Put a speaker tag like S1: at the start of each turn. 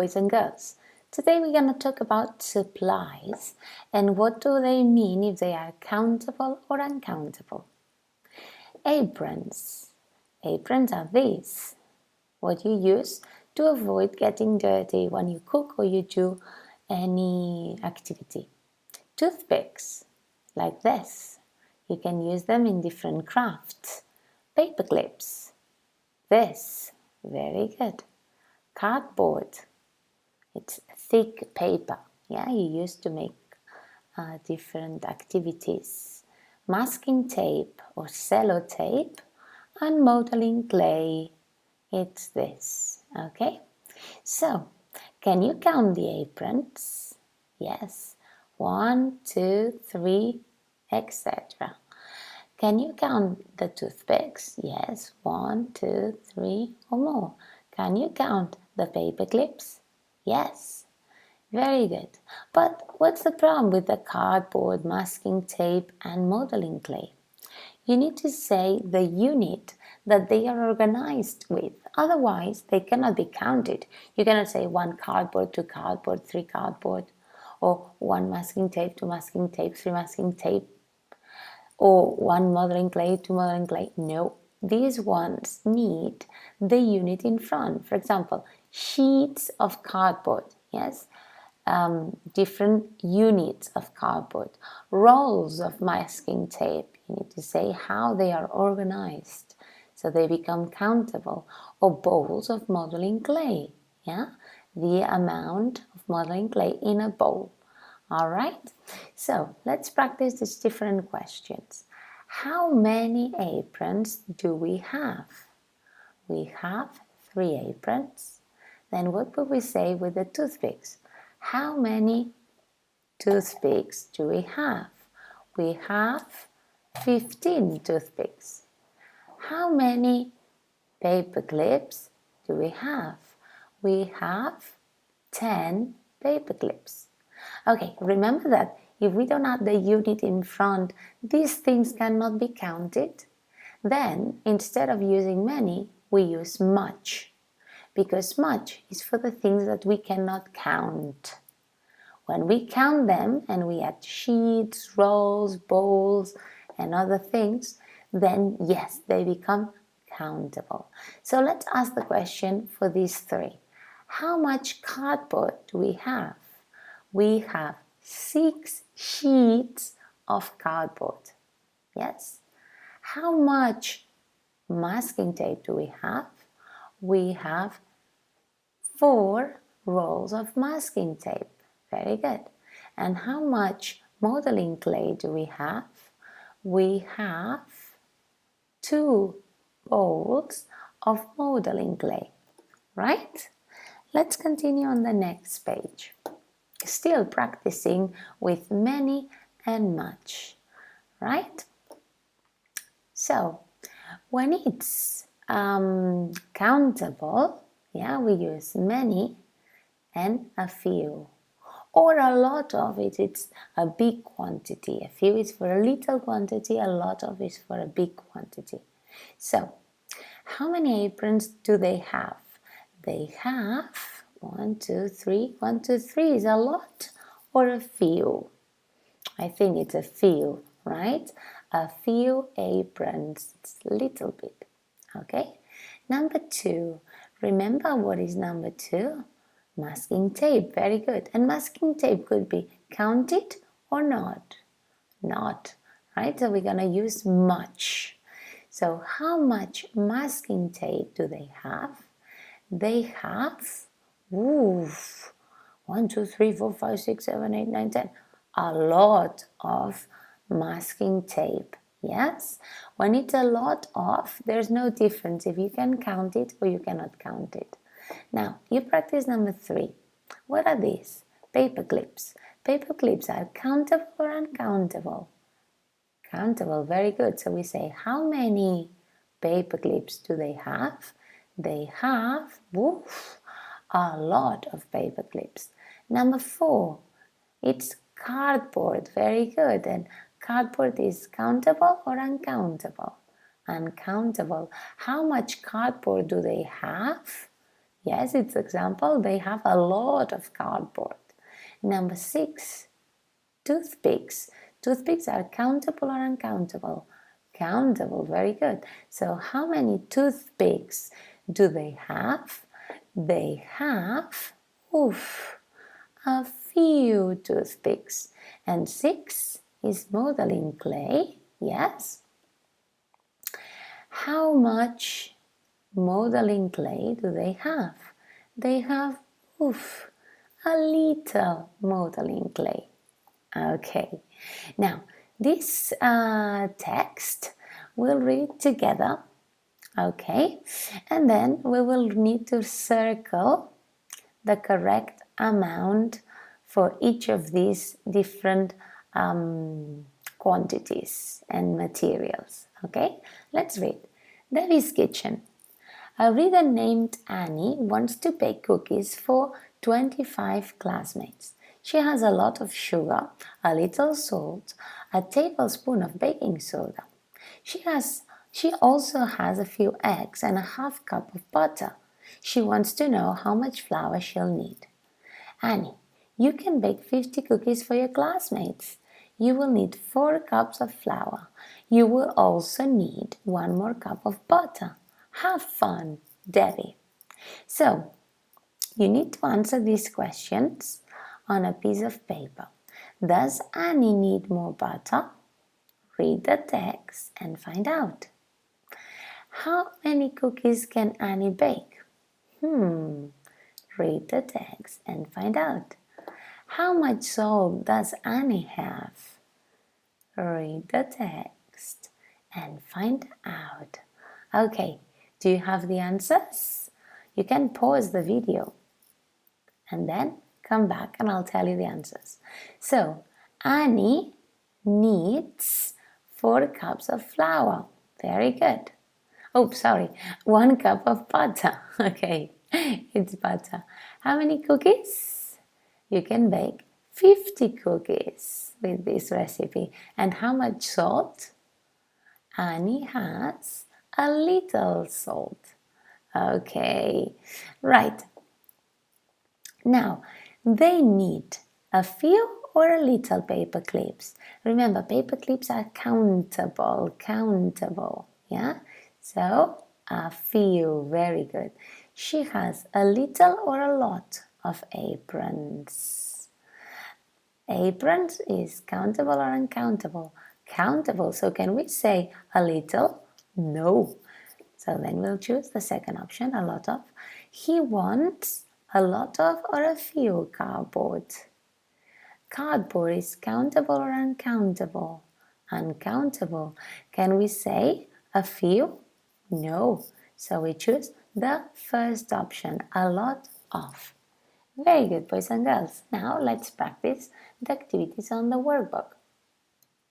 S1: boys and girls. Today we're going to talk about supplies and what do they mean if they are countable or uncountable. Aprons. Aprons are these, what you use to avoid getting dirty when you cook or you do any activity. Toothpicks, like this. You can use them in different crafts. Paper clips. This, very good. Cardboard. It's thick paper, yeah, you use to make different activities. Masking tape or sellotape and modeling clay. It's this, okay? So, can you count the aprons? Yes, 1, 2, 3, etc. Can you count the toothpicks? Yes, 1, 2, 3 or more. Can you count the paper clips? Yes. Very good. But what's the problem with the cardboard, masking tape and modeling clay? You need to say the unit that they are organized with. Otherwise, they cannot be counted. You cannot say 1 cardboard, 2 cardboard, 3 cardboard, or 1 masking tape, 2 masking tape, 3 masking tape, or 1 modeling clay, 2 modeling clay. No, these ones need the unit in front. For example, sheets of cardboard, yes, different units of cardboard, rolls of masking tape. You need to say how they are organized so they become countable, or bowls of modeling clay, yeah, the amount of modeling clay in a bowl. All right, so let's practice these different questions. How many aprons do we have? We have 3 aprons. Then what would we say with the toothpicks? How many toothpicks do we have? We have 15 toothpicks. How many paper clips do we have? We have 10 paper clips. Okay, remember that if we don't have the unit in front, these things cannot be counted. Then, instead of using many, we use much, because much is for the things that we cannot count. When we count them and we add sheets, rolls, bowls, and other things, then yes, they become countable. So let's ask the question for these 3. How much cardboard do we have? We have 6 sheets of cardboard. Yes. How much masking tape do we have? We have 4 rolls of masking tape. Very good. And how much modeling clay do we have? We have 2 bowls of modeling clay. Right? Let's continue on the next page. Still practicing with many and much, right? So, when it's countable, yeah, we use many and a few. Or a lot of it, it's a big quantity. A few is for a little quantity, a lot of it is for a big quantity. So, how many aprons do they have? They have 1, 2, 3. 1, 2, 3 is a lot or a few? I think it's a few, right? A few aprons, it's a little bit, okay? Number 2, remember what is number 2? Masking tape, very good. And masking tape could be counted or not? Not, right? So we're going to use much. So how much masking tape do they have? They have 1, 2, 3, 4, 5, 6, 7, 8, 9, 10. A lot of masking tape. Yes? When it's a lot of, there's no difference if you can count it or you cannot count it. Now, you practice number 3. What are these? Paper clips. Paper clips are countable or uncountable? Countable, very good. So we say, how many paper clips do they have? They have, a lot of paper clips. Number 4, it's cardboard, very good. And cardboard is countable or uncountable? Uncountable. How much cardboard do they have? Yes, it's example. They have a lot of cardboard. Number 6, toothpicks. Toothpicks are countable or uncountable? Countable, very good. So how many toothpicks do they have? They have, a few toothpicks. And 6 is modeling clay, yes. How much modeling clay do they have? They have, a little modeling clay. Okay, now this text we'll read together, okay, and then we will need to circle the correct amount for each of these different quantities and materials. Okay, let's read. Debbie's kitchen. A reader named Annie wants to bake cookies for 25 classmates. She has a lot of sugar, a little salt, a tablespoon of baking soda. She also has a few eggs and a half cup of butter. She wants to know how much flour she'll need. Annie, you can bake 50 cookies for your classmates. You will need 4 cups of flour. You will also need 1 more cup of butter. Have fun, Debbie. So, you need to answer these questions on a piece of paper. Does Annie need more butter? Read the text and find out. How many cookies can Annie bake? Read the text and find out. How much salt does Annie have? Read the text and find out. Okay, do you have the answers? You can pause the video and then come back and I'll tell you the answers. So, Annie needs 4 cups of flour. Very good. Oh, sorry, 1 cup of butter. Okay, it's butter. How many cookies? You can bake 50 cookies with this recipe. And how much salt? Annie has a little salt. Okay, right. Now, they need a few or a little paper clips. Remember, paper clips are countable, yeah? So, a few, very good. She has a little or a lot of aprons. Aprons is countable or uncountable? Countable. So can we say a little? No. So then we'll choose the second option, a lot of. He wants a lot of or a few cardboard. Cardboard is countable or uncountable? Uncountable. Can we say a few? No. So we choose the first option, a lot of. Very good, boys and girls. Now let's practice the activities on the workbook.